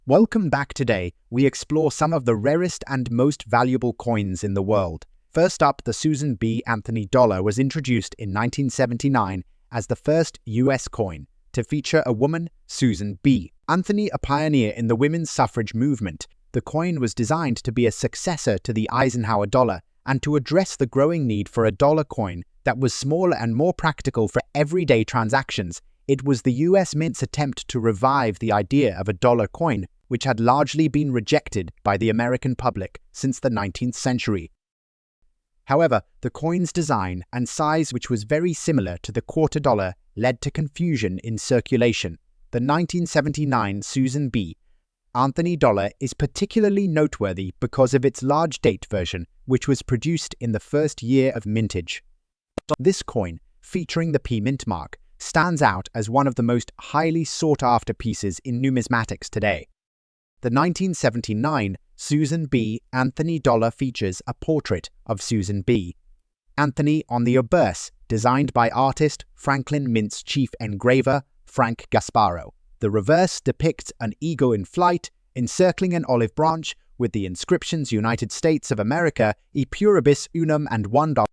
Welcome back. Today, we explore some of the rarest and most valuable coins in the world. First up, the Susan B. Anthony dollar was introduced in 1979 as the first U.S. coin to feature a woman, Susan B. Anthony, a pioneer in the women's suffrage movement. The coin was designed to be a successor to the Eisenhower dollar and to address the growing need for a dollar coin that was smaller and more practical for everyday transactions. It was the U.S. Mint's attempt to revive the idea of a dollar coin, which had largely been rejected by the American public since the 19th century. However, the coin's design and size, which was very similar to the quarter dollar, led to confusion in circulation. The 1979 Susan B. Anthony dollar is particularly noteworthy because of its large date version, which was produced in the first year of mintage. This coin, featuring the P mint mark, stands out as one of the most highly sought-after pieces in numismatics today. The 1979 Susan B. Anthony dollar features a portrait of Susan B. Anthony on the obverse, designed by artist Franklin Mint's chief engraver, Frank Gasparo. The reverse depicts an eagle in flight, encircling an olive branch, with the inscriptions United States of America, e pluribus unum and $1.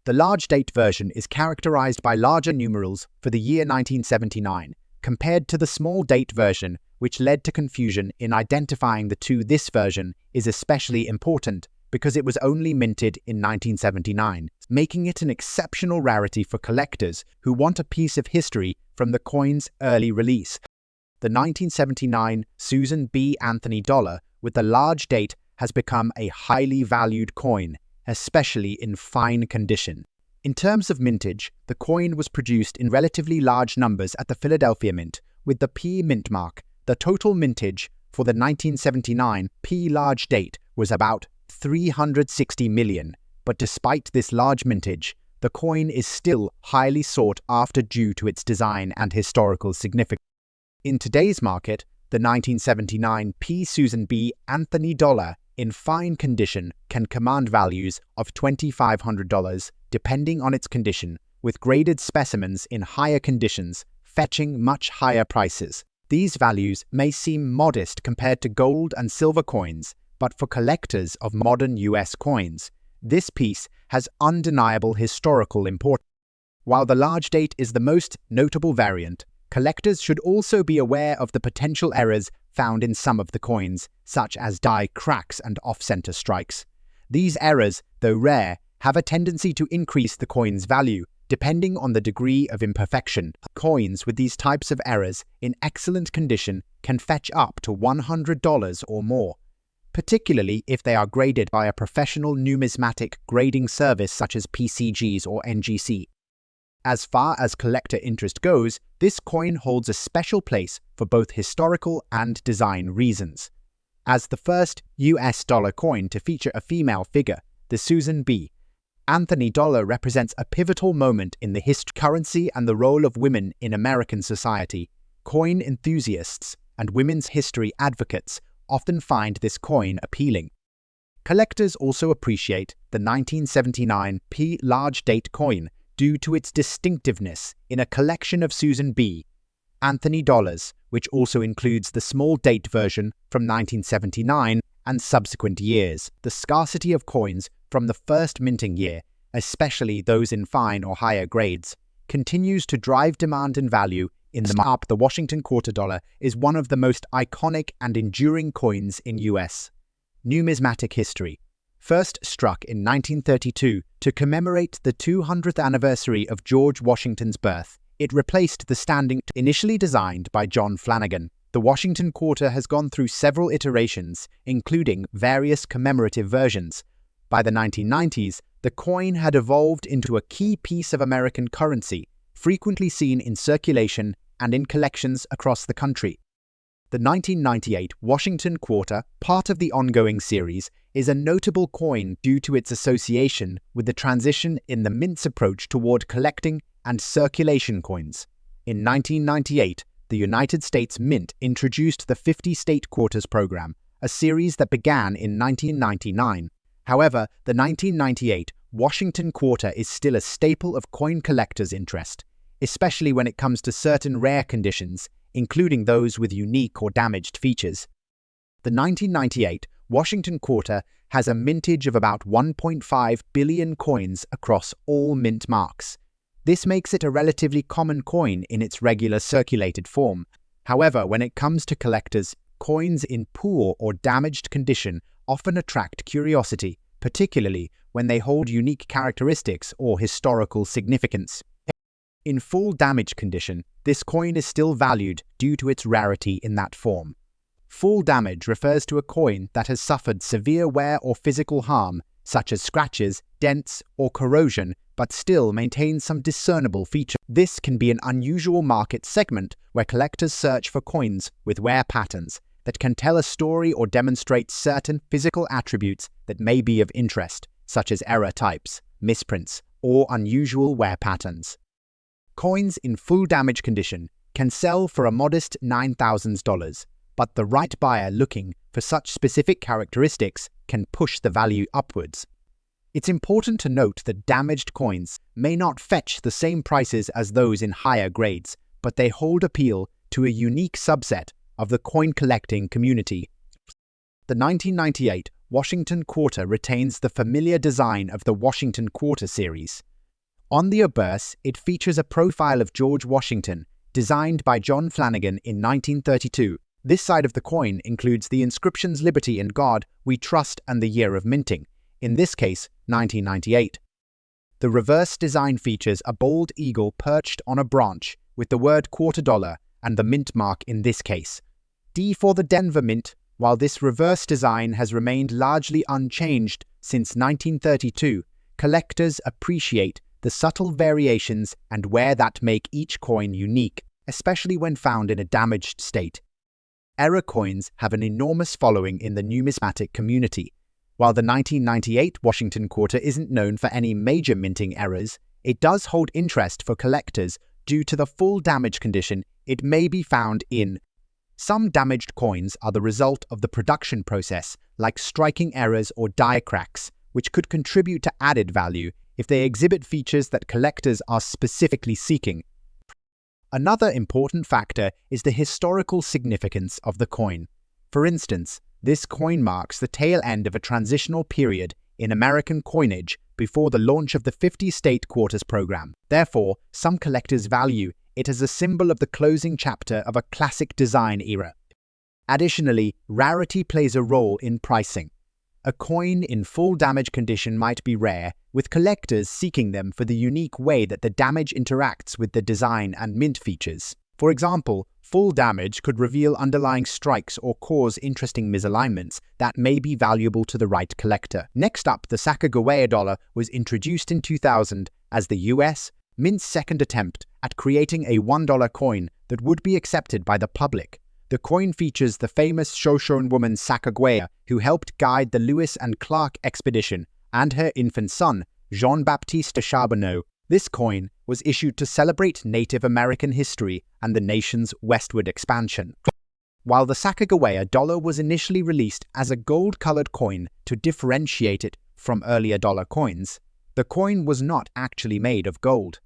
The large date version is characterized by larger numerals for the year 1979, compared to the small date version, which led to confusion in identifying the two. This version is especially important because it was only minted in 1979, making it an exceptional rarity for collectors who want a piece of history from the coin's early release. The 1979 Susan B. Anthony dollar with the large date has become a highly valued coin, especially in fine condition. In terms of mintage, the coin was produced in relatively large numbers at the Philadelphia Mint with the P mint mark. The total mintage for the 1979 P large date was about 360 million, but despite this large mintage, the coin is still highly sought after due to its design and historical significance. In today's market, the 1979 P Susan B. Anthony dollar in fine condition can command values of $2,500 depending on its condition, with graded specimens in higher conditions fetching much higher prices. These values may seem modest compared to gold and silver coins, but for collectors of modern US coins, this piece has undeniable historical importance. While the large date is the most notable variant, collectors should also be aware of the potential errors found in some of the coins, such as die cracks and off-center strikes. These errors, though rare, have a tendency to increase the coin's value, depending on the degree of imperfection. Coins with these types of errors in excellent condition can fetch up to $100 or more, particularly if they are graded by a professional numismatic grading service such as PCGs or NGC. As far as collector interest goes, this coin holds a special place for both historical and design reasons. As the first US dollar coin to feature a female figure, the Susan B. Anthony dollar represents a pivotal moment in the currency and the role of women in American society. Coin enthusiasts and women's history advocates often find this coin appealing. Collectors also appreciate the 1979 P large date coin due to its distinctiveness in a collection of Susan B. Anthony dollars, which also includes the small date version from 1979 and subsequent years. The scarcity of coins from the first minting year, especially those in fine or higher grades, continues to drive demand and value in the market. The Washington quarter dollar is one of the most iconic and enduring coins in U.S. numismatic history. First struck in 1932 to commemorate the 200th anniversary of George Washington's birth, it replaced the standing initially designed by John Flanagan. The Washington quarter has gone through several iterations, including various commemorative versions. By the 1990s, the coin had evolved into a key piece of American currency, frequently seen in circulation and in collections across the country. The 1998 Washington quarter, part of the ongoing series, is a notable coin due to its association with the transition in the Mint's approach toward collecting and circulation coins. In 1998, the United States Mint introduced the 50-state quarters program, a series that began in 1999. However, the 1998 Washington quarter is still a staple of coin collectors' interest, especially when it comes to certain rare conditions, including those with unique or damaged features. The 1998 Washington Quarter has a mintage of about 1.5 billion coins across all mint marks. This makes it a relatively common coin in its regular circulated form. However, when it comes to collectors, coins in poor or damaged condition often attract curiosity, particularly when they hold unique characteristics or historical significance. In full damaged condition, this coin is still valued due to its rarity in that form. Full damage refers to a coin that has suffered severe wear or physical harm, such as scratches, dents, or corrosion, but still maintains some discernible feature. This can be an unusual market segment where collectors search for coins with wear patterns that can tell a story or demonstrate certain physical attributes that may be of interest, such as error types, misprints, or unusual wear patterns. Coins in full damage condition can sell for a modest $9,000, but the right buyer looking for such specific characteristics can push the value upwards. It's important to note that damaged coins may not fetch the same prices as those in higher grades, but they hold appeal to a unique subset of the coin collecting community. The 1998 Washington Quarter retains the familiar design of the Washington Quarter series. On the obverse, it features a profile of George Washington, designed by John Flanagan in 1932. This side of the coin includes the inscriptions "Liberty and God, We Trust" and the year of minting, in this case, 1998. The reverse design features a bold eagle perched on a branch with the word $quarter and the mint mark in this case. D for the Denver Mint. While this reverse design has remained largely unchanged since 1932, collectors appreciate the subtle variations and wear that make each coin unique, especially when found in a damaged state. Error coins have an enormous following in the numismatic community. While the 1998 Washington Quarter isn't known for any major minting errors, it does hold interest for collectors due to the full damage condition it may be found in. Some damaged coins are the result of the production process, like striking errors or die cracks, which could contribute to added value if they exhibit features that collectors are specifically seeking. Another important factor is the historical significance of the coin. For instance, this coin marks the tail end of a transitional period in American coinage before the launch of the 50-state quarters program. Therefore, some collectors value it as a symbol of the closing chapter of a classic design era. Additionally, rarity plays a role in pricing. A coin in full damage condition might be rare, with collectors seeking them for the unique way that the damage interacts with the design and mint features. For example, full damage could reveal underlying strikes or cause interesting misalignments that may be valuable to the right collector. Next up, the Sacagawea dollar was introduced in 2000 as the U.S. Mint's second attempt at creating a $1 coin that would be accepted by the public. The coin features the famous Shoshone woman Sacagawea, who helped guide the Lewis and Clark expedition, and her infant son, Jean-Baptiste Charbonneau. This coin was issued to celebrate Native American history and the nation's westward expansion. While the Sacagawea dollar was initially released as a gold-colored coin to differentiate it from earlier dollar coins, the coin was not actually made of gold.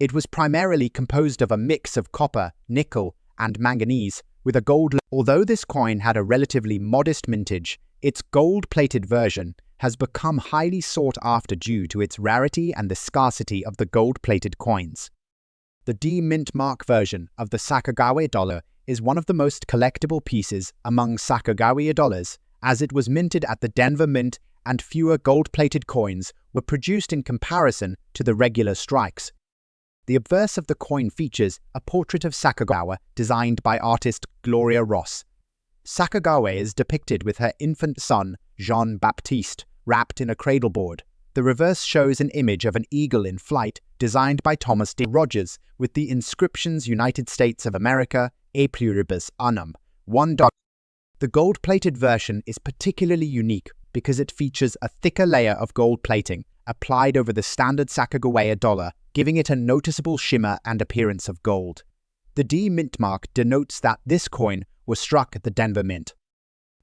It was primarily composed of a mix of copper, nickel, and manganese, with a gold. Although this coin had a relatively modest mintage, its gold-plated version has become highly sought after due to its rarity and the scarcity of the gold-plated coins. The D-Mint mark version of the Sacagawea dollar is one of the most collectible pieces among Sacagawea dollars, as it was minted at the Denver Mint and fewer gold-plated coins were produced in comparison to the regular strikes. The obverse of the coin features a portrait of Sacagawea designed by artist Gloria Ross. Sacagawea is depicted with her infant son, Jean-Baptiste, wrapped in a cradleboard. The reverse shows an image of an eagle in flight designed by Thomas D. Rogers with the inscriptions United States of America, E pluribus unum, $1. The gold-plated version is particularly unique because it features a thicker layer of gold plating applied over the standard Sacagawea dollar, giving it a noticeable shimmer and appearance of gold. The D Mint mark denotes that this coin was struck at the Denver Mint.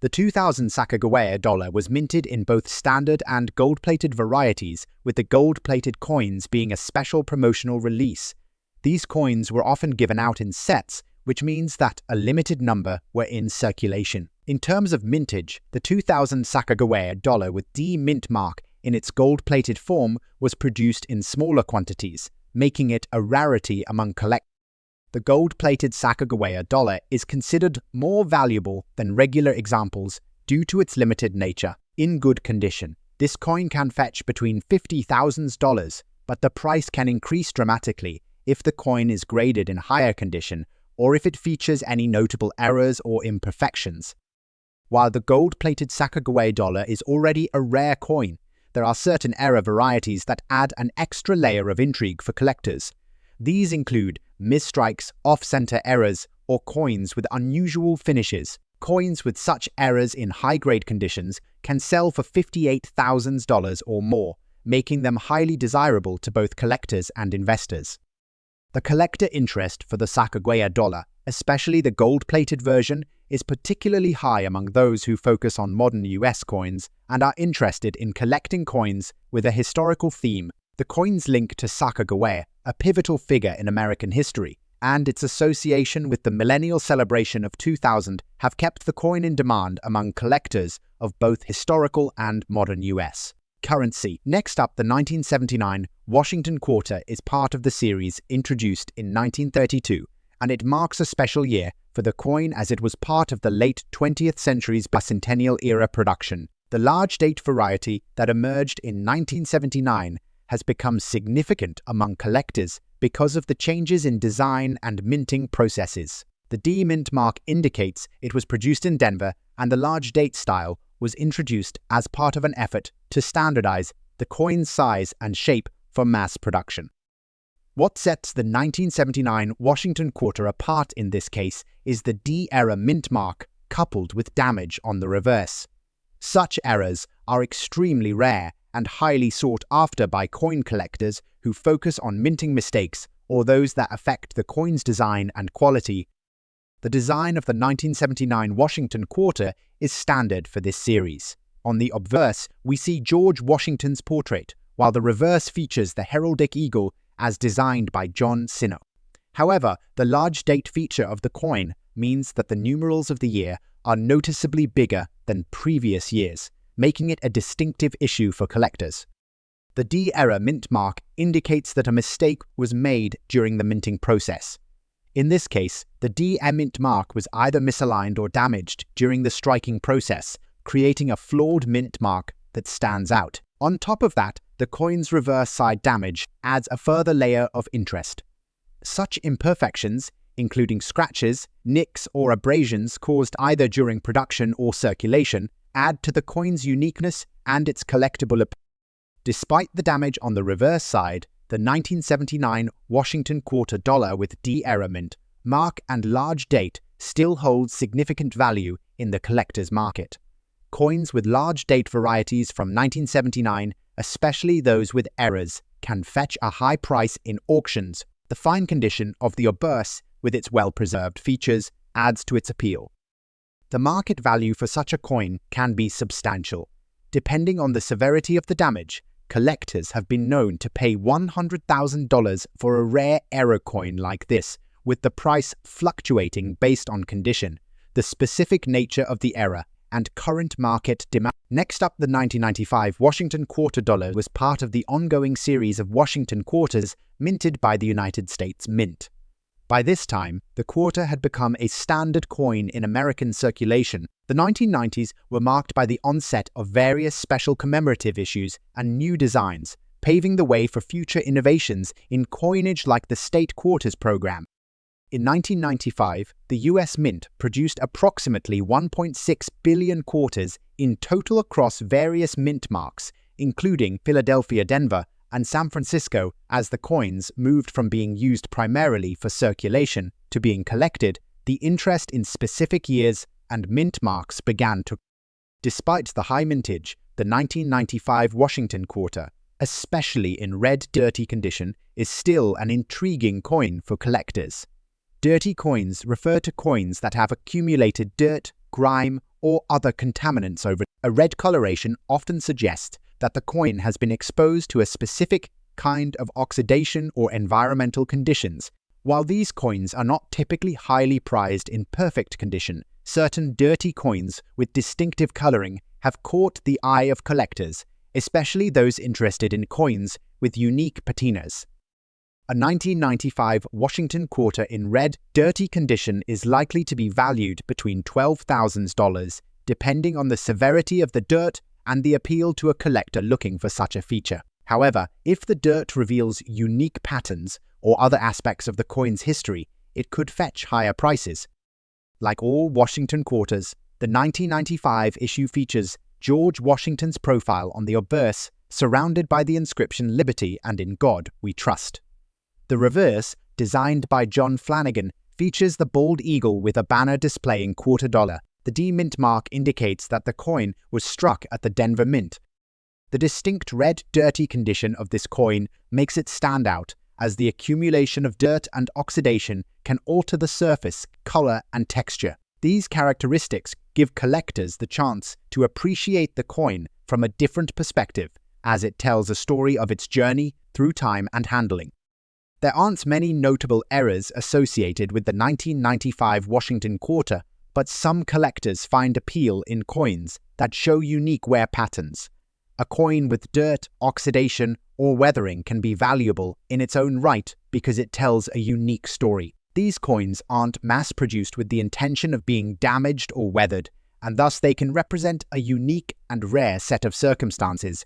The 2000 Sacagawea dollar was minted in both standard and gold-plated varieties, with the gold-plated coins being a special promotional release. These coins were often given out in sets, which means that a limited number were in circulation. In terms of mintage, the 2000 Sacagawea dollar with D mint mark in its gold-plated form was produced in smaller quantities, making it a rarity among collectors. The gold-plated Sacagawea dollar is considered more valuable than regular examples due to its limited nature. In good condition, this coin can fetch between $50,000, but the price can increase dramatically if the coin is graded in higher condition or if it features any notable errors or imperfections. While the gold-plated Sacagawea dollar is already a rare coin, there are certain error varieties that add an extra layer of intrigue for collectors. These include misstrikes, off-center errors, or coins with unusual finishes. Coins with such errors in high-grade conditions can sell for $58,000 or more, making them highly desirable to both collectors and investors. The collector interest for the Sacagawea dollar, especially the gold-plated version, is particularly high among those who focus on modern US coins and are interested in collecting coins with a historical theme. The coin's link to Sacagawea, a pivotal figure in American history, and its association with the millennial celebration of 2000 have kept the coin in demand among collectors of both historical and modern US currency. Next up, the 1979 Washington Quarter is part of the series introduced in 1932, and it marks a special year for the coin as it was part of the late 20th century's bicentennial era production. The large date variety that emerged in 1979 has become significant among collectors because of the changes in design and minting processes. The D mint mark indicates it was produced in Denver, and the large date style was introduced as part of an effort to standardize the coin's size and shape for mass production. What sets the 1979 Washington Quarter apart in this case is the D-era mint mark coupled with damage on the reverse. Such errors are extremely rare and highly sought after by coin collectors who focus on minting mistakes or those that affect the coin's design and quality. The design of the 1979 Washington Quarter is standard for this series. On the obverse, we see George Washington's portrait, while the reverse features the heraldic eagle as designed by John Sinnoh. However, the large date feature of the coin means that the numerals of the year are noticeably bigger than previous years, making it a distinctive issue for collectors. The D-era mint mark indicates that a mistake was made during the minting process. In this case, the D-era mint mark was either misaligned or damaged during the striking process, creating a flawed mint mark that stands out. On top of that, the coin's reverse side damage adds a further layer of interest. Such imperfections, including scratches, nicks, or abrasions caused either during production or circulation, add to the coin's uniqueness and its collectible appeal. Despite the damage on the reverse side, the 1979 Washington Quarter dollar with D-era mint mark and large date still holds significant value in the collector's market. Coins with large date varieties from 1979, especially those with errors, can fetch a high price in auctions. The fine condition of the obverse, with its well-preserved features, adds to its appeal. The market value for such a coin can be substantial. Depending on the severity of the damage, collectors have been known to pay $100,000 for a rare error coin like this, with the price fluctuating based on condition, the specific nature of the error, and current market demand. Next up, the 1995 Washington Quarter dollar was part of the ongoing series of Washington Quarters minted by the United States Mint. By this time, the quarter had become a standard coin in American circulation. The 1990s were marked by the onset of various special commemorative issues and new designs, paving the way for future innovations in coinage like the State Quarters program. In 1995, the US Mint produced approximately 1.6 billion quarters in total across various mint marks, including Philadelphia, Denver, and San Francisco. As the coins moved from being used primarily for circulation to being collected, the interest in specific years and mint marks began to. Despite the high mintage, the 1995 Washington Quarter, especially in red dirty condition, is still an intriguing coin for collectors. Dirty coins refer to coins that have accumulated dirt, grime, or other contaminants over. A red coloration often suggests that the coin has been exposed to a specific kind of oxidation or environmental conditions, While these coins are not typically highly prized in perfect condition, certain dirty coins with distinctive coloring have caught the eye of collectors, especially those interested in coins with unique patinas. A 1995 Washington quarter in red, dirty condition is likely to be valued between $12,000, depending on the severity of the dirt and the appeal to a collector looking for such a feature. However, if the dirt reveals unique patterns or other aspects of the coin's history, it could fetch higher prices. Like all Washington quarters, the 1995 issue features George Washington's profile on the obverse, surrounded by the inscription "Liberty and in God we trust." The reverse, designed by John Flanagan, features the bald eagle with a banner displaying $quarter. The D mint mark indicates that the coin was struck at the Denver Mint. The distinct red, dirty condition of this coin makes it stand out, as the accumulation of dirt and oxidation can alter the surface, color, and texture. These characteristics give collectors the chance to appreciate the coin from a different perspective, as it tells a story of its journey through time and handling. There aren't many notable errors associated with the 1995 Washington quarter, but some collectors find appeal in coins that show unique wear patterns. A coin with dirt, oxidation, or weathering can be valuable in its own right because it tells a unique story. These coins aren't mass-produced with the intention of being damaged or weathered, and thus they can represent a unique and rare set of circumstances.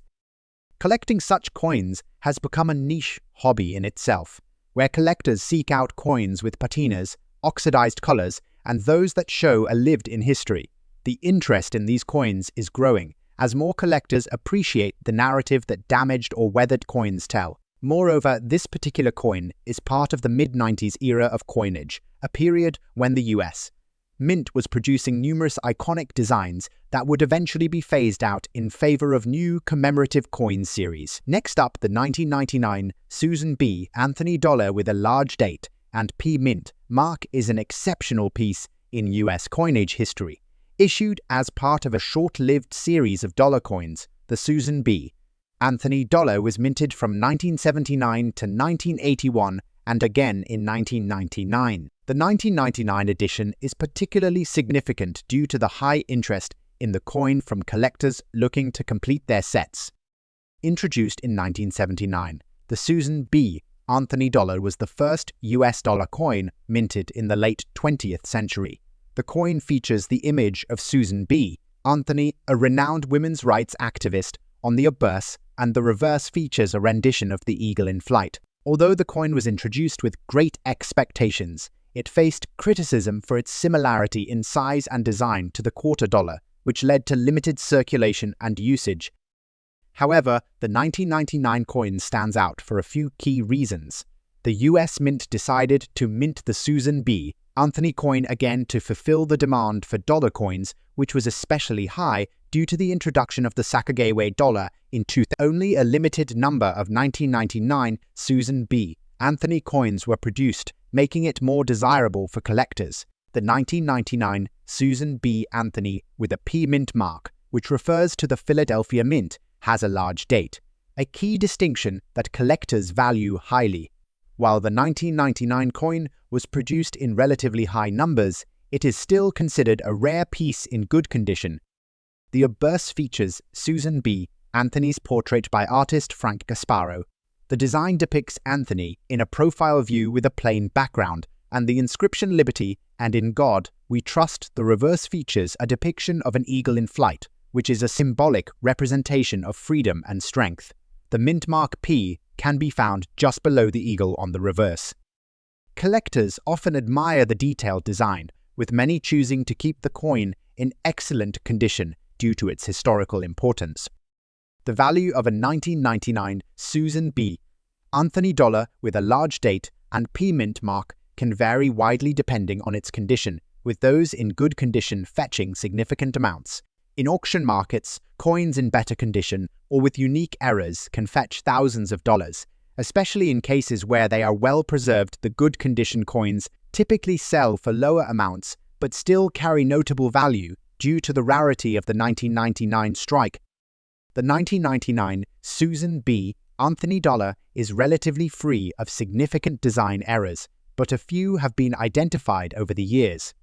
Collecting such coins has become a niche hobby in itself, where collectors seek out coins with patinas, oxidized colors, and those that show a lived-in history. The interest in these coins is growing, as more collectors appreciate the narrative that damaged or weathered coins tell. Moreover, this particular coin is part of the mid-90s era of coinage, a period when the US Mint was producing numerous iconic designs that would eventually be phased out in favor of new commemorative coin series. Next up, the 1999 Susan B. Anthony dollar with a large date and P Mint mark is an exceptional piece in US coinage history. Issued as part of a short-lived series of dollar coins, the Susan B. Anthony dollar was minted from 1979 to 1981 and again in 1999. The 1999 edition is particularly significant due to the high interest in the coin from collectors looking to complete their sets. Introduced in 1979, the Susan B. Anthony dollar was the first US dollar coin minted in the late 20th century. The coin features the image of Susan B. Anthony, a renowned women's rights activist, on the obverse, and the reverse features a rendition of the eagle in flight. Although the coin was introduced with great expectations, it faced criticism for its similarity in size and design to the quarter dollar, which led to limited circulation and usage. However, the 1999 coin stands out for a few key reasons. The US Mint decided to mint the Susan B. Anthony coin again to fulfill the demand for dollar coins, which was especially high due to the introduction of the Sacagawea dollar in 2000. Only a limited number of 1999 Susan B. Anthony coins were produced, making it more desirable for collectors. The 1999 Susan B. Anthony with a P Mint mark, which refers to the Philadelphia Mint, has a large date, a key distinction that collectors value highly. While the 1999 coin was produced in relatively high numbers, it is still considered a rare piece in good condition. The obverse features Susan B. Anthony's portrait by artist Frank Gasparo. The design depicts Anthony in a profile view with a plain background, and the inscription "Liberty and in God we trust." The reverse features a depiction of an eagle in flight, which is a symbolic representation of freedom and strength. The mint mark P can be found just below the eagle on the reverse. Collectors often admire the detailed design, with many choosing to keep the coin in excellent condition due to its historical importance. The value of a 1999 Susan B. Anthony dollar with a large date and P Mint mark can vary widely depending on its condition, with those in good condition fetching significant amounts. In auction markets, coins in better condition or with unique errors can fetch thousands of dollars, especially in cases where they are well preserved. The good condition coins typically sell for lower amounts but still carry notable value due to the rarity of the 1999 strike. The 1999 Susan B. Anthony dollar is relatively free of significant design errors, but a few have been identified over the years.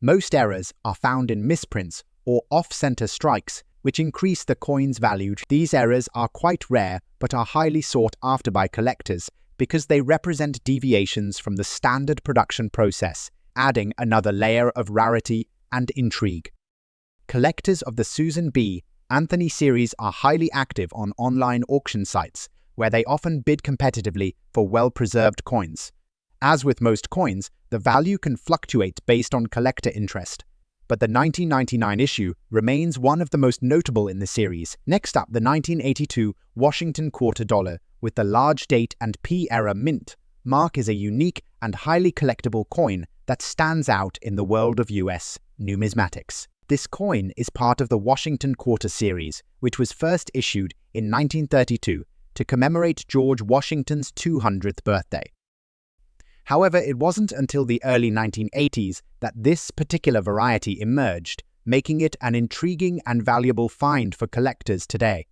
Most errors are found in misprints or off-center strikes, which increase the coin's value. These errors are quite rare but are highly sought after by collectors because they represent deviations from the standard production process, adding another layer of rarity and intrigue. Collectors of the Susan B. Anthony series are highly active on online auction sites, where they often bid competitively for well-preserved coins. As with most coins, the value can fluctuate based on collector interest, but the 1999 issue remains one of the most notable in the series. Next up, the 1982 Washington quarter dollar with the large date and P-era mint mark is a unique and highly collectible coin that stands out in the world of US numismatics. This coin is part of the Washington quarter series, which was first issued in 1932 to commemorate George Washington's 200th birthday. However, it wasn't until the early 1980s that this particular variety emerged, making it an intriguing and valuable find for collectors today.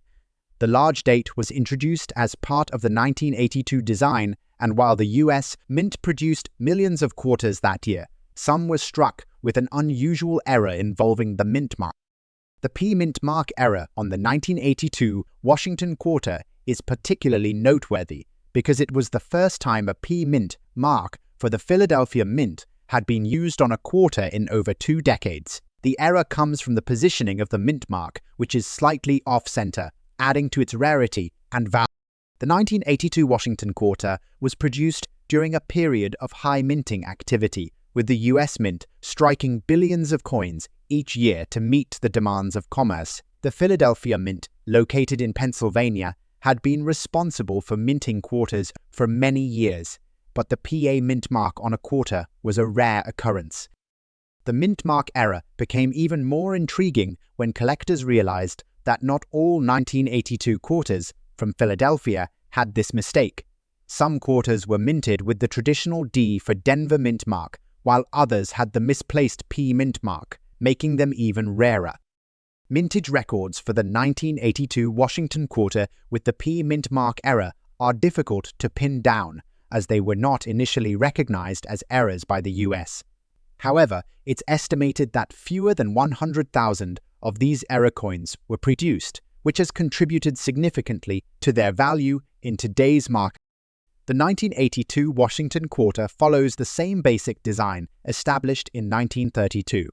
The large date was introduced as part of the 1982 design, and while the US Mint produced millions of quarters that year, some were struck with an unusual error involving the mint mark. The P-mint mark error on the 1982 Washington quarter is particularly noteworthy because it was the first time a P-mint mark for the Philadelphia Mint had been used on a quarter in over 2 decades. The error comes from the positioning of the mint mark, which is slightly off-center, adding to its rarity and value. The 1982 Washington quarter was produced during a period of high minting activity, with the US Mint striking billions of coins each year to meet the demands of commerce. The Philadelphia Mint, located in Pennsylvania, had been responsible for minting quarters for many years, but the PA mint mark on a quarter was a rare occurrence. The mint mark error became even more intriguing when collectors realized that not all 1982 quarters from Philadelphia had this mistake. Some quarters were minted with the traditional D for Denver mint mark, while others had the misplaced P mint mark, making them even rarer. Mintage records for the 1982 Washington quarter with the P mint mark error are difficult to pin down, as they were not initially recognized as errors by the US. However, it's estimated that fewer than 100,000 of these error coins were produced, which has contributed significantly to their value in today's market. The 1982 Washington quarter follows the same basic design established in 1932.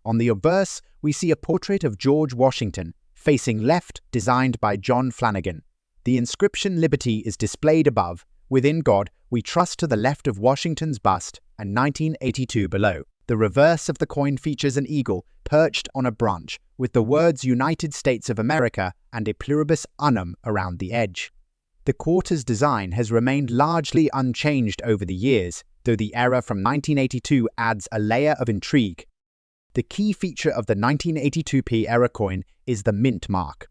On the obverse, we see a portrait of George Washington, facing left, designed by John Flanagan. The inscription Liberty is displayed above, within God we trust, to the left of Washington's bust, and 1982 below. The reverse of the coin features an eagle perched on a branch, with the words United States of America and a pluribus unum around the edge. The quarter's design has remained largely unchanged over the years, though the error from 1982 adds a layer of intrigue. The key feature of the 1982 P error coin is the mint mark.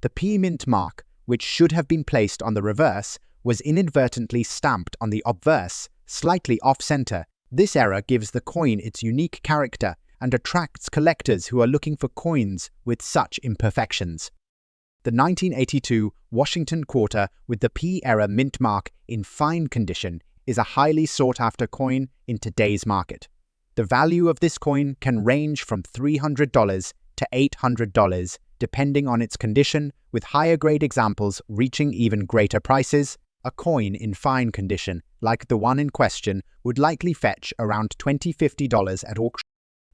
The P mint mark, which should have been placed on the reverse, was inadvertently stamped on the obverse, slightly off-center. This error gives the coin its unique character and attracts collectors who are looking for coins with such imperfections. The 1982 Washington quarter with the P error mint mark in fine condition is a highly sought-after coin in today's market. The value of this coin can range from $300 to $800, depending on its condition, with higher-grade examples reaching even greater prices. A coin in fine condition, like the one in question, would likely fetch around $20–50 at auction.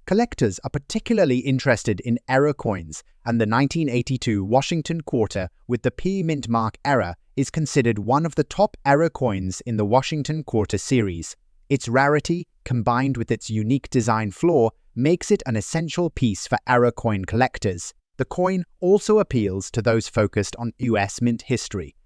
Collectors are particularly interested in error coins, and the 1982 Washington quarter with the P mint mark error is considered one of the top error coins in the Washington quarter series. Its rarity, combined with its unique design flaw, makes it an essential piece for error coin collectors. The coin also appeals to those focused on US mint history,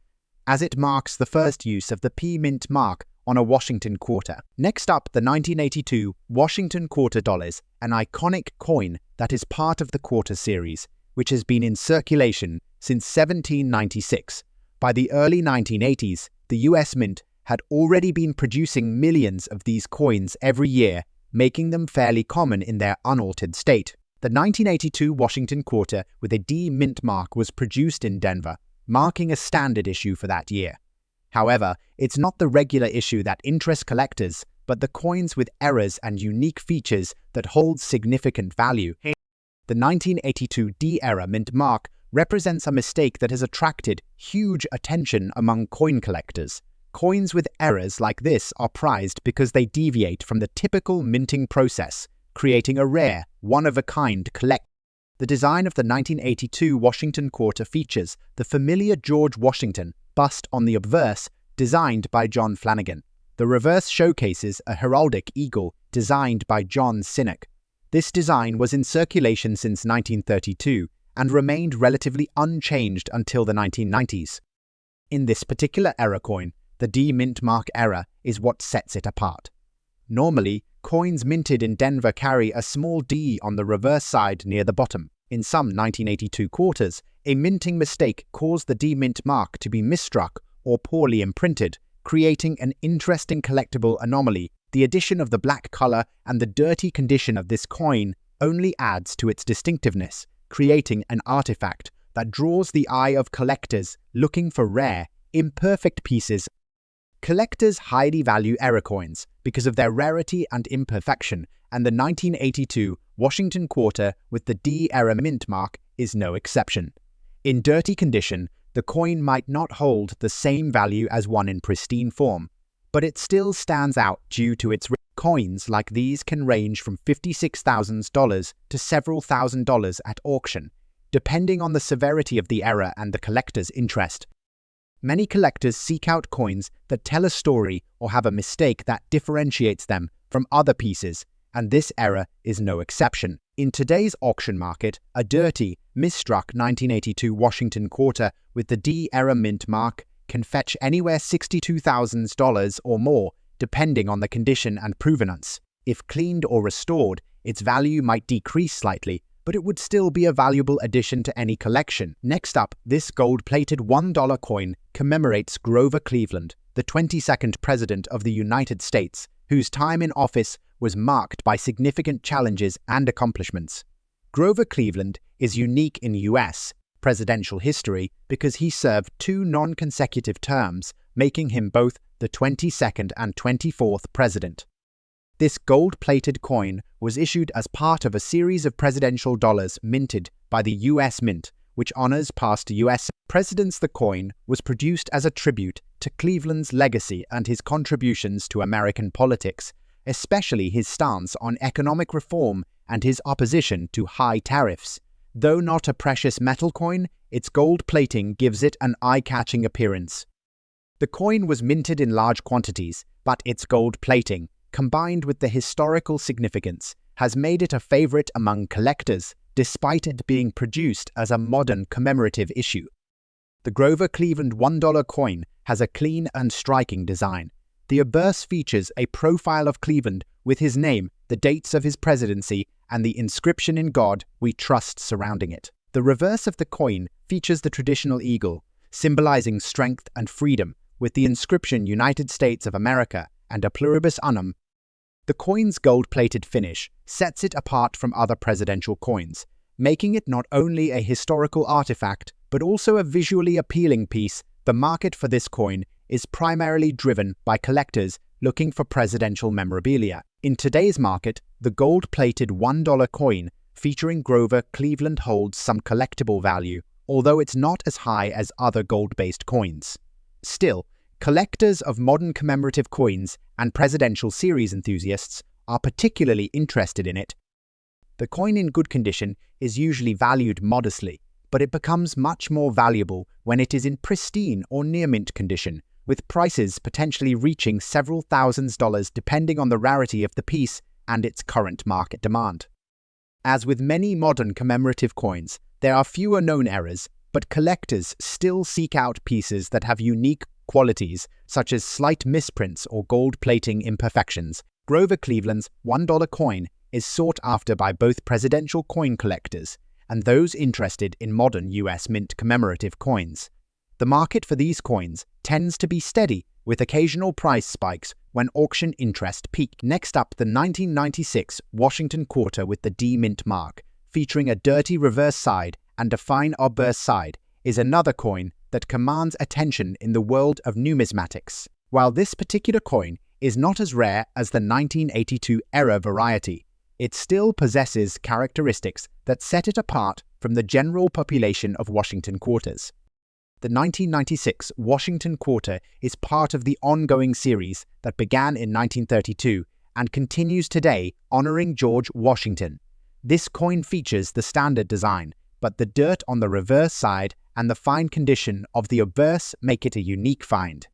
as it marks the first use of the P mint mark on a Washington quarter. Next up, the 1982 Washington quarter dollars, an iconic coin that is part of the quarter series, which has been in circulation since 1796. By the early 1980s, the US Mint had already been producing millions of these coins every year, making them fairly common in their unaltered state. The 1982 Washington quarter with a D mint mark was produced in Denver, marking a standard issue for that year. However, it's not the regular issue that interests collectors, but the coins with errors and unique features that hold significant value. The 1982 D-era mint mark represents a mistake that has attracted huge attention among coin collectors. Coins with errors like this are prized because they deviate from the typical minting process, creating a rare, one-of-a-kind collection. The design of the 1982 Washington quarter features the familiar George Washington bust on the obverse, designed by John Flanagan. The reverse showcases a heraldic eagle designed by John Sinek. This design was in circulation since 1932 and remained relatively unchanged until the 1990s. In this particular era coin, the D mint mark error is what sets it apart. Normally, coins minted in Denver carry a small D on the reverse side near the bottom. In some 1982 quarters, a minting mistake caused the D mint mark to be misstruck or poorly imprinted, creating an interesting collectible anomaly. The addition of the black color and the dirty condition of this coin only adds to its distinctiveness, creating an artifact that draws the eye of collectors looking for rare, imperfect pieces. Collectors highly value error coins because of their rarity and imperfection, and the 1982 Washington quarter with the D-era mint mark is no exception. In dirty condition, the coin might not hold the same value as one in pristine form, but it still stands out due to its coins like these can range from $56,000 to several $1,000s at auction, depending on the severity of the error and the collector's interest. Many collectors seek out coins that tell a story or have a mistake that differentiates them from other pieces, and this error is no exception. In today's auction market, a dirty, misstruck 1982 Washington quarter with the D-era mint mark can fetch anywhere $62,000 or more, depending on the condition and provenance. If cleaned or restored, its value might decrease slightly, but it would still be a valuable addition to any collection. Next up, this gold-plated $1 coin commemorates Grover Cleveland, the 22nd President of the United States, whose time in office was marked by significant challenges and accomplishments. Grover Cleveland is unique in U.S. presidential history because he served 2 non-consecutive terms, making him both the 22nd and 24th president. This gold-plated coin was issued as part of a series of presidential dollars minted by the U.S. Mint, which honors past U.S. presidents. The coin was produced as a tribute to Cleveland's legacy and his contributions to American politics, especially his stance on economic reform and his opposition to high tariffs. Though not a precious metal coin, its gold plating gives it an eye-catching appearance. The coin was minted in large quantities, but its gold plating, combined with the historical significance, has made it a favorite among collectors, despite it being produced as a modern commemorative issue. The Grover Cleveland $1 coin has a clean and striking design. The obverse features a profile of Cleveland with his name, the dates of his presidency, and the inscription "In God We Trust" surrounding it. The reverse of the coin features the traditional eagle, symbolizing strength and freedom, with the inscription "United States of America" and a pluribus unum. The coin's gold-plated finish sets it apart from other presidential coins, making it not only a historical artifact, but also a visually appealing piece. The market for this coin is primarily driven by collectors looking for presidential memorabilia. In today's market, the gold-plated $1 coin featuring Grover Cleveland holds some collectible value, although it's not as high as other gold-based coins. Still, collectors of modern commemorative coins and presidential series enthusiasts are particularly interested in it. The coin in good condition is usually valued modestly, but it becomes much more valuable when it is in pristine or near-mint condition, with prices potentially reaching several $1,000s depending on the rarity of the piece and its current market demand. As with many modern commemorative coins, there are fewer known errors, but collectors still seek out pieces that have unique qualities, such as slight misprints or gold plating imperfections. Grover Cleveland's $1 coin is sought after by both presidential coin collectors and those interested in modern U.S. Mint commemorative coins. The market for these coins tends to be steady, with occasional price spikes when auction interest peaks. Next up, the 1996 Washington quarter with the D Mint mark, featuring a dirty reverse side and a fine obverse side, is another coin that commands attention in the world of numismatics. While this particular coin is not as rare as the 1982-era variety. It still possesses characteristics that set it apart from the general population of Washington quarters. The 1996 Washington quarter is part of the ongoing series that began in 1932 and continues today, honoring George Washington. This coin features the standard design, but the dirt on the reverse side and the fine condition of the obverse make it a unique find.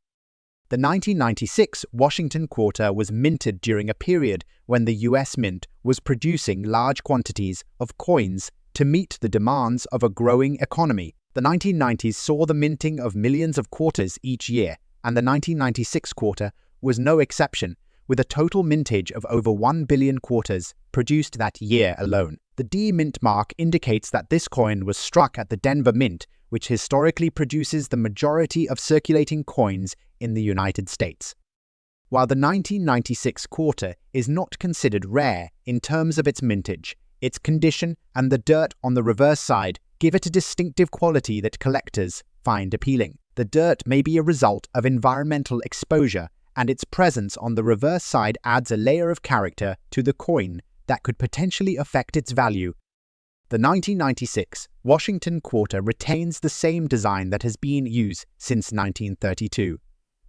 The 1996 Washington quarter was minted during a period when the US Mint was producing large quantities of coins to meet the demands of a growing economy. The 1990s saw the minting of millions of quarters each year, and the 1996 quarter was no exception, with a total mintage of over 1 billion quarters produced that year alone. The D Mint mark indicates that this coin was struck at the Denver Mint, which historically produces the majority of circulating coins in the United States. While the 1996 quarter is not considered rare in terms of its mintage, its condition and the dirt on the reverse side give it a distinctive quality that collectors find appealing. The dirt may be a result of environmental exposure, and its presence on the reverse side adds a layer of character to the coin that could potentially affect its value. The 1996 Washington quarter retains the same design that has been used since 1932.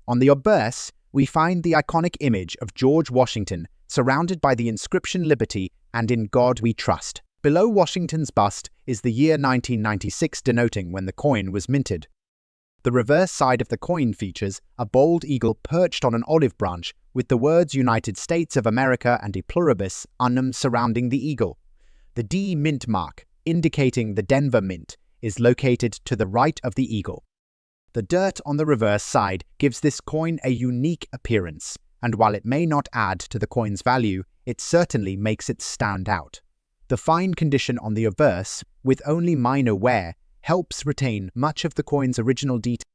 On the obverse, we find the iconic image of George Washington surrounded by the inscription Liberty and In God We Trust. Below Washington's bust is the year 1996, denoting when the coin was minted. The reverse side of the coin features a bold eagle perched on an olive branch with the words United States of America and E pluribus unum surrounding the eagle. The D Mint mark, indicating the Denver Mint, is located to the right of the eagle. The dirt on the reverse side gives this coin a unique appearance, and while it may not add to the coin's value, it certainly makes it stand out. The fine condition on the obverse, with only minor wear, helps retain much of the coin's original detail.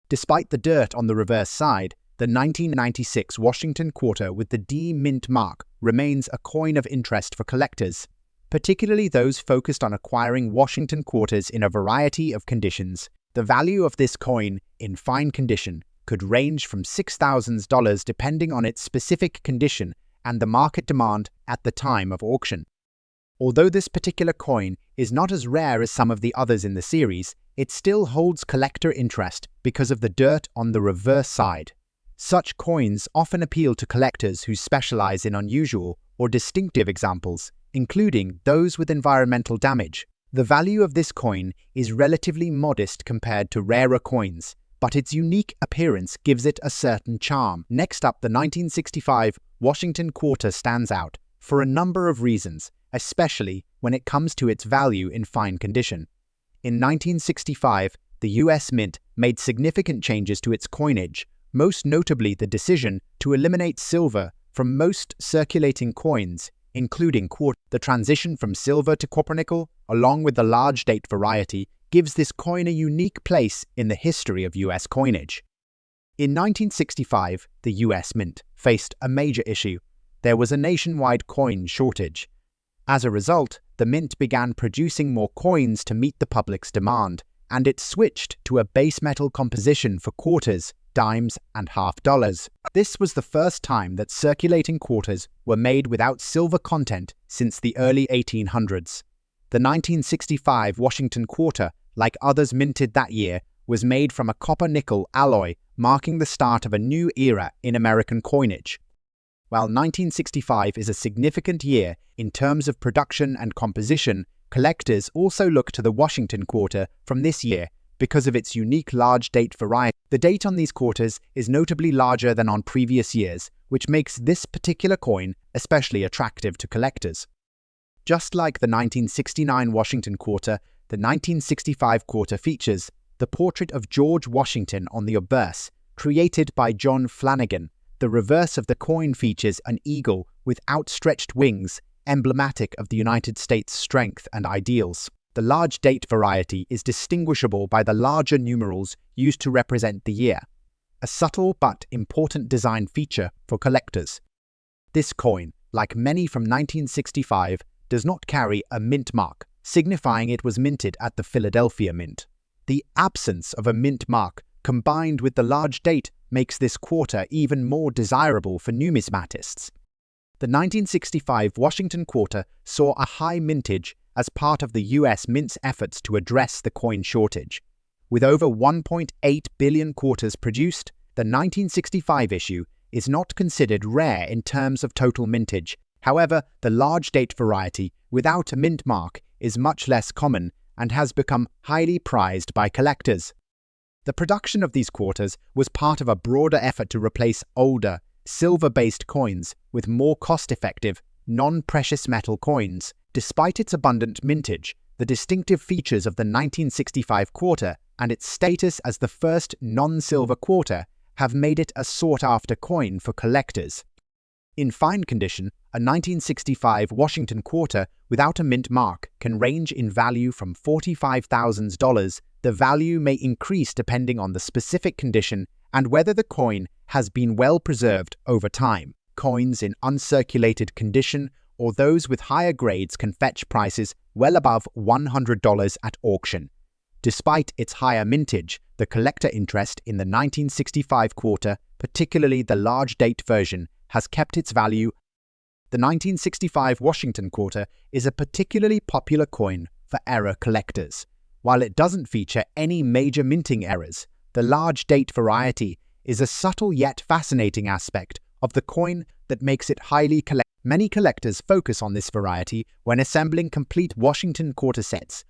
Despite the dirt on the reverse side, the 1996 Washington quarter with the D Mint mark remains a coin of interest for collectors, particularly those focused on acquiring Washington quarters in a variety of conditions. The value of this coin, in fine condition, could range from $6,000 depending on its specific condition and the market demand at the time of auction. Although this particular coin is not as rare as some of the others in the series, it still holds collector interest because of the dirt on the reverse side. Such coins often appeal to collectors who specialize in unusual or distinctive examples, including those with environmental damage. The value of this coin is relatively modest compared to rarer coins, but its unique appearance gives it a certain charm. Next up, the 1965 Washington quarter stands out for a number of reasons, especially when it comes to its value in fine condition. In 1965, the US Mint made significant changes to its coinage, most notably the decision to eliminate silver from most circulating coins, including quarter. The transition from silver to copper-nickel, along with the large date variety, gives this coin a unique place in the history of US coinage. In 1965, the US Mint faced a major issue. There was a nationwide coin shortage. As a result, the mint began producing more coins to meet the public's demand, and it switched to a base metal composition for quarters, dimes, and half dollars. This was the first time that circulating quarters were made without silver content since the early 1800s. The 1965 Washington quarter, like others minted that year, was made from a copper-nickel alloy, marking the start of a new era in American coinage. While 1965 is a significant year in terms of production and composition, collectors also look to the Washington quarter from this year because of its unique large date variety. The date on these quarters is notably larger than on previous years, which makes this particular coin especially attractive to collectors. Just like the 1969 Washington quarter, the 1965 quarter features the portrait of George Washington on the obverse, created by John Flanagan. The reverse of the coin features an eagle with outstretched wings, emblematic of the United States' strength and ideals. The large date variety is distinguishable by the larger numerals used to represent the year, a subtle but important design feature for collectors. This coin, like many from 1965, does not carry a mint mark, signifying it was minted at the Philadelphia Mint. The absence of a mint mark combined with the large date, makes this quarter even more desirable for numismatists. The 1965 Washington quarter saw a high mintage as part of the U.S. Mint's efforts to address the coin shortage. With over 1.8 billion quarters produced, the 1965 issue is not considered rare in terms of total mintage. However, the large date variety without a mint mark is much less common and has become highly prized by collectors. The production of these quarters was part of a broader effort to replace older, silver-based coins with more cost-effective, non-precious metal coins. Despite its abundant mintage, the distinctive features of the 1965 quarter and its status as the first non-silver quarter have made it a sought-after coin for collectors. In fine condition, a 1965 Washington quarter without a mint mark can range in value from $45,000. The value may increase depending on the specific condition and whether the coin has been well preserved over time. Coins in uncirculated condition or those with higher grades can fetch prices well above $100 at auction. Despite its higher mintage, the collector interest in the 1965 quarter, particularly the large date version, has kept its value. The 1965 Washington quarter is a particularly popular coin for error collectors. While it doesn't feature any major minting errors, the large date variety is a subtle yet fascinating aspect of the coin that makes it highly collectible. Many collectors focus on this variety when assembling complete Washington quarter sets.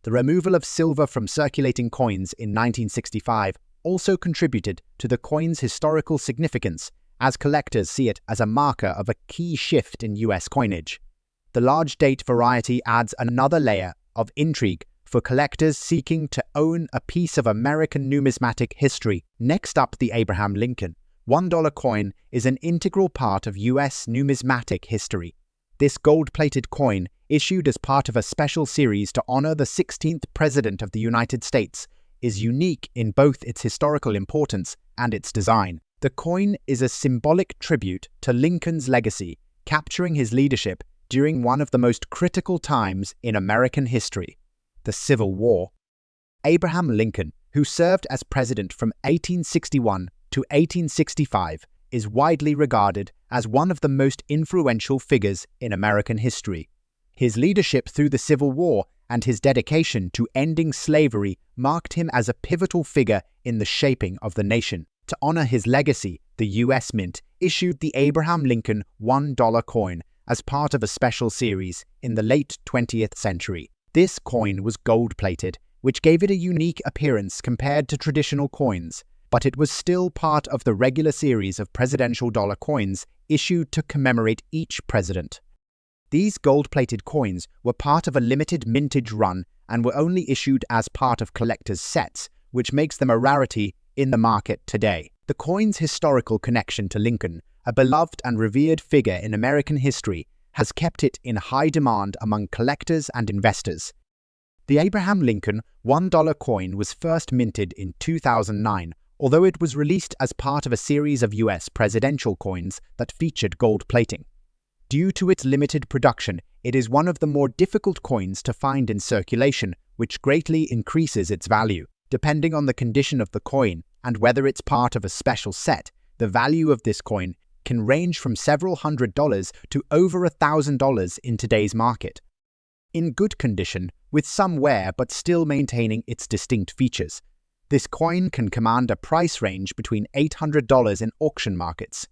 The removal of silver from circulating coins in 1965 also contributed to the coin's historical significance, as collectors see it as a marker of a key shift in US coinage. The large date variety adds another layer of intrigue for collectors seeking to own a piece of American numismatic history. Next up, the Abraham Lincoln $1 coin is an integral part of US numismatic history. This gold-plated coin, issued as part of a special series to honor the 16th President of the United States, is unique in both its historical importance and its design. The coin is a symbolic tribute to Lincoln's legacy, capturing his leadership during one of the most critical times in American history, the Civil War. Abraham Lincoln, who served as president from 1861 to 1865, is widely regarded as one of the most influential figures in American history. His leadership through the Civil War and his dedication to ending slavery marked him as a pivotal figure in the shaping of the nation. To honor his legacy, the U.S. Mint issued the Abraham Lincoln $1 coin as part of a special series in the late 20th century. This coin was gold-plated, which gave it a unique appearance compared to traditional coins, but it was still part of the regular series of presidential dollar coins issued to commemorate each president. These gold-plated coins were part of a limited mintage run and were only issued as part of collectors' sets, which makes them a rarity in the market today. The coin's historical connection to Lincoln, a beloved and revered figure in American history, has kept it in high demand among collectors and investors. The Abraham Lincoln $1 coin was first minted in 2009, although it was released as part of a series of US presidential coins that featured gold plating. Due to its limited production, it is one of the more difficult coins to find in circulation, which greatly increases its value. Depending on the condition of the coin and whether it's part of a special set, the value of this coin can range from several $100s to over $1,000 in today's market. In good condition, with some wear but still maintaining its distinct features, this coin can command a price range between $800 in auction markets.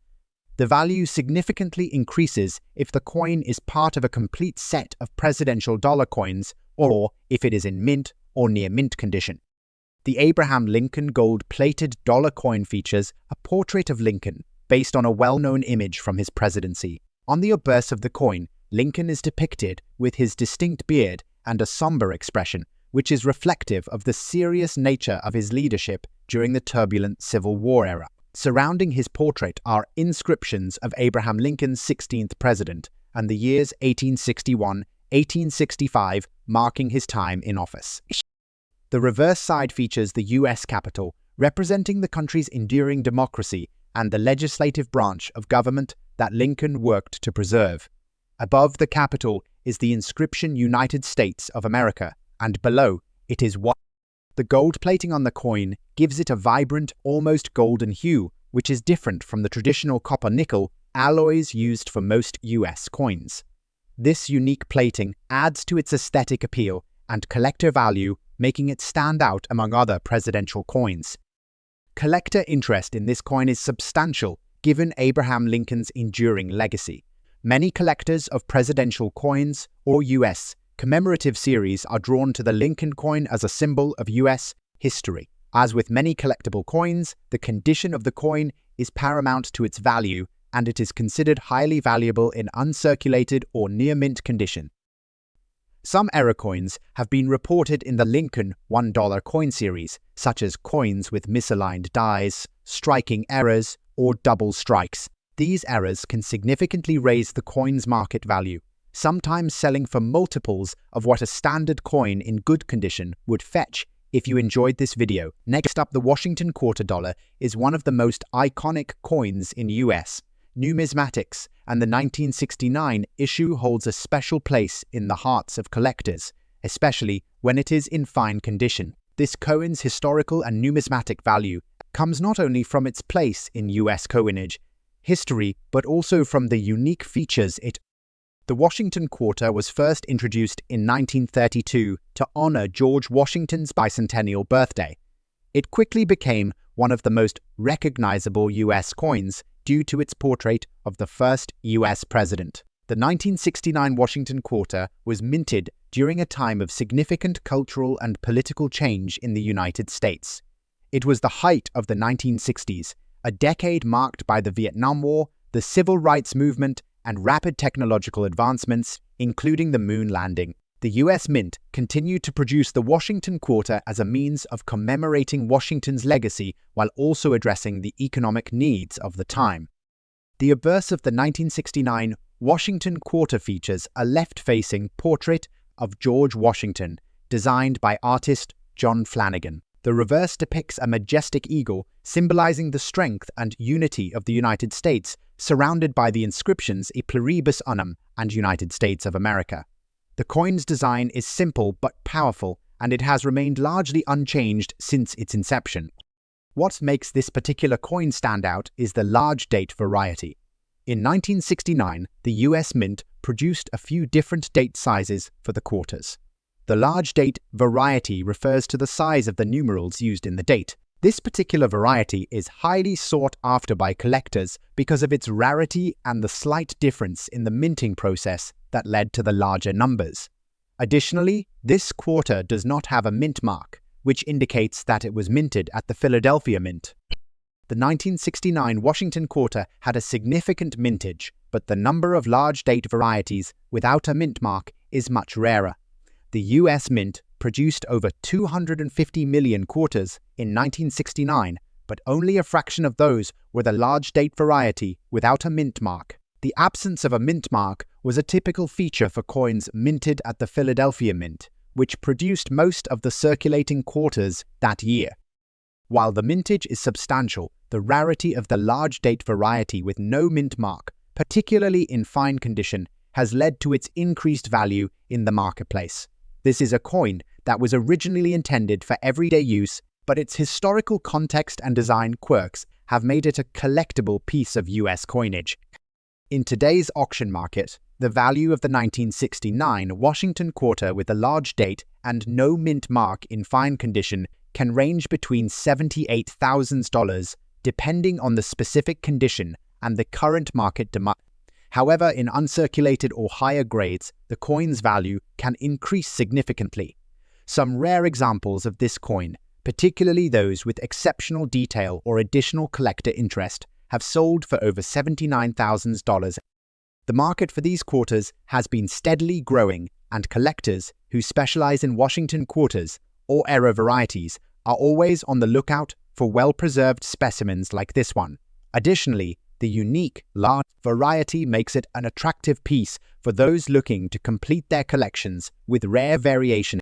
The value significantly increases if the coin is part of a complete set of presidential dollar coins or if it is in mint or near mint condition. The Abraham Lincoln gold-plated dollar coin features a portrait of Lincoln based on a well-known image from his presidency. On the obverse of the coin, Lincoln is depicted with his distinct beard and a somber expression, which is reflective of the serious nature of his leadership during the turbulent Civil War era. Surrounding his portrait are inscriptions of Abraham Lincoln's 16th president and the years 1861-1865, marking his time in office. The reverse side features the U.S. Capitol, representing the country's enduring democracy and the legislative branch of government that Lincoln worked to preserve. Above the Capitol is the inscription United States of America, and below it is The gold plating on the coin gives it a vibrant, almost golden hue, which is different from the traditional copper-nickel alloys used for most US coins. This unique plating adds to its aesthetic appeal and collector value, making it stand out among other presidential coins. Collector interest in this coin is substantial, given Abraham Lincoln's enduring legacy. Many collectors of presidential coins or US commemorative series are drawn to the Lincoln coin as a symbol of US history. As with many collectible coins, the condition of the coin is paramount to its value, and it is considered highly valuable in uncirculated or near-mint condition. Some error coins have been reported in the Lincoln $1 coin series, such as coins with misaligned dies, striking errors, or double strikes. These errors can significantly raise the coin's market value, sometimes selling for multiples of what a standard coin in good condition would fetch. If you enjoyed this video, next up, the Washington quarter dollar is one of the most iconic coins in US numismatics, and the 1969 issue holds a special place in the hearts of collectors, especially when it is in fine condition. This coin's historical and numismatic value comes not only from its place in US coinage history, but also from the unique features it. The Washington quarter was first introduced in 1932 to honor George Washington's bicentennial birthday. It quickly became one of the most recognizable US coins due to its portrait of the first US president. The 1969 Washington quarter was minted during a time of significant cultural and political change in the United States. It was the height of the 1960s, a decade marked by the Vietnam War, the Civil Rights Movement, and rapid technological advancements, including the moon landing. The US Mint continued to produce the Washington quarter as a means of commemorating Washington's legacy while also addressing the economic needs of the time. The obverse of the 1969 Washington quarter features a left-facing portrait of George Washington, designed by artist John Flanagan. The reverse depicts a majestic eagle, symbolizing the strength and unity of the United States, surrounded by the inscriptions E Pluribus Unum and United States of America. The coin's design is simple but powerful, and it has remained largely unchanged since its inception. What makes this particular coin stand out is the large date variety. In 1969, the US Mint produced a few different date sizes for the quarters. The large date variety refers to the size of the numerals used in the date. This particular variety is highly sought after by collectors because of its rarity and the slight difference in the minting process that led to the larger numbers. Additionally, this quarter does not have a mint mark, which indicates that it was minted at the Philadelphia Mint. The 1969 Washington quarter had a significant mintage, but the number of large date varieties without a mint mark is much rarer. The US Mint produced over 250 million quarters in 1969, but only a fraction of those were the large date variety without a mint mark. The absence of a mint mark was a typical feature for coins minted at the Philadelphia Mint, which produced most of the circulating quarters that year. While the mintage is substantial, the rarity of the large date variety with no mint mark, particularly in fine condition, has led to its increased value in the marketplace. This is a coin that was originally intended for everyday use, but its historical context and design quirks have made it a collectible piece of US coinage. In today's auction market, the value of the 1969 Washington quarter with a large date and no mint mark in fine condition can range between $78,000, depending on the specific condition and the current market demand. However, in uncirculated or higher grades, the coin's value can increase significantly. Some rare examples of this coin, particularly those with exceptional detail or additional collector interest, have sold for over $79,000. The market for these quarters has been steadily growing, and collectors who specialize in Washington quarters or error varieties are always on the lookout for well-preserved specimens like this one. Additionally, the unique, large variety makes it an attractive piece for those looking to complete their collections with rare variation.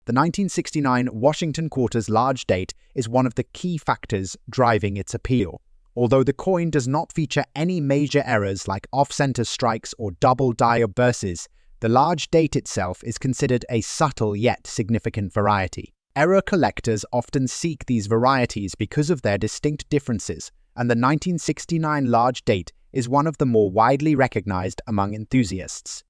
The 1969 Washington quarter's large date is one of the key factors driving its appeal. Although the coin does not feature any major errors like off-center strikes or double die obverses, the large date itself is considered a subtle yet significant variety. Era collectors often seek these varieties because of their distinct differences, and the 1969 large date is one of the more widely recognized among enthusiasts.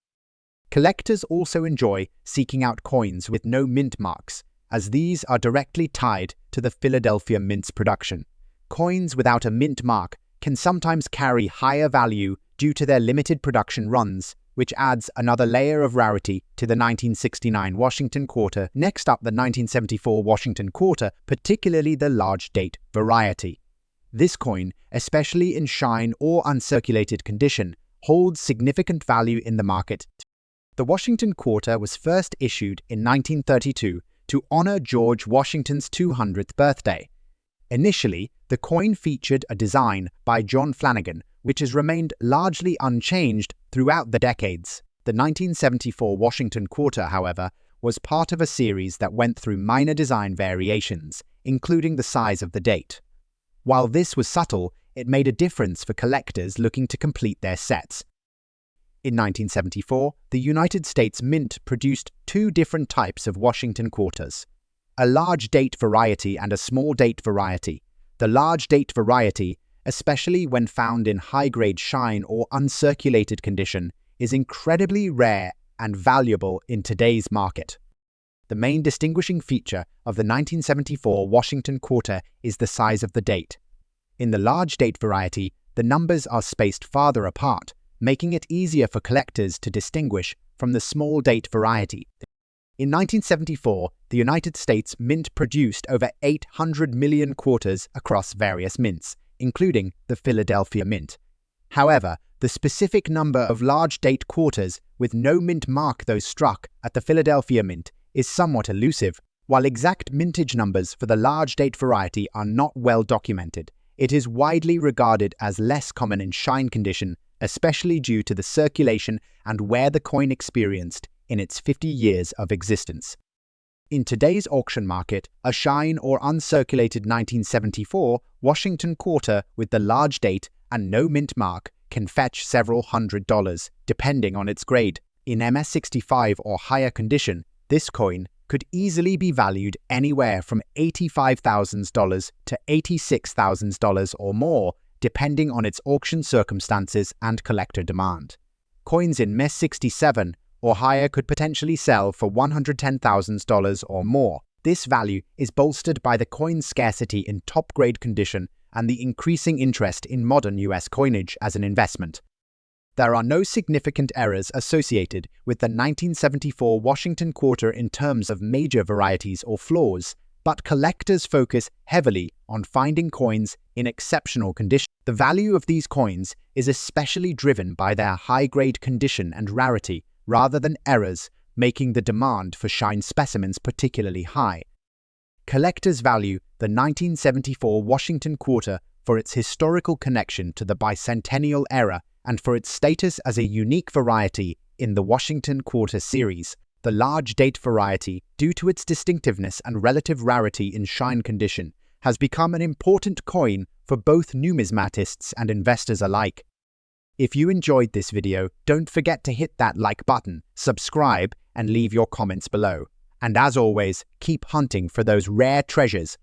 Collectors also enjoy seeking out coins with no mint marks, as these are directly tied to the Philadelphia Mint's production. Coins without a mint mark can sometimes carry higher value due to their limited production runs, which adds another layer of rarity to the 1969 Washington Quarter. Next up, the 1974 Washington Quarter, particularly the large date variety. This coin, especially in shine or uncirculated condition, holds significant value in the market. The Washington Quarter was first issued in 1932 to honor George Washington's 200th birthday. Initially, the coin featured a design by John Flanagan, which has remained largely unchanged throughout the decades. The 1974 Washington Quarter, however, was part of a series that went through minor design variations, including the size of the date. While this was subtle, it made a difference for collectors looking to complete their sets. In 1974, the United States Mint produced two different types of Washington Quarters: a large date variety and a small date variety. The large date variety, especially when found in high-grade shine or uncirculated condition, is incredibly rare and valuable in today's market. The main distinguishing feature of the 1974 Washington Quarter is the size of the date. In the large date variety, the numbers are spaced farther apart, making it easier for collectors to distinguish from the small date variety. In 1974, the United States Mint produced over 800 million quarters across various mints, including the Philadelphia Mint. However, the specific number of large date quarters with no mint mark, those struck at the Philadelphia Mint, is somewhat elusive. While exact mintage numbers for the large date variety are not well documented, it is widely regarded as less common in shine condition, especially due to the circulation and wear the coin experienced in its 50 years of existence. In today's auction market, a shine or uncirculated 1974 Washington Quarter with the large date and no mint mark can fetch several $100s, depending on its grade. In MS65 or higher condition, this coin could easily be valued anywhere from $85,000 to $86,000 or more, depending on its auction circumstances and collector demand. Coins in MS67 or higher could potentially sell for $110,000 or more. This value is bolstered by the coin's scarcity in top-grade condition and the increasing interest in modern US coinage as an investment. There are no significant errors associated with the 1974 Washington Quarter in terms of major varieties or flaws, but collectors focus heavily on finding coins in exceptional condition. The value of these coins is especially driven by their high-grade condition and rarity, rather than errors, making the demand for shine specimens particularly high. Collectors value the 1974 Washington Quarter for its historical connection to the bicentennial era and for its status as a unique variety in the Washington Quarter series. The large date variety, due to its distinctiveness and relative rarity in shine condition, has become an important coin for both numismatists and investors alike. If you enjoyed this video, don't forget to hit that like button, subscribe, and leave your comments below. And as always, keep hunting for those rare treasures.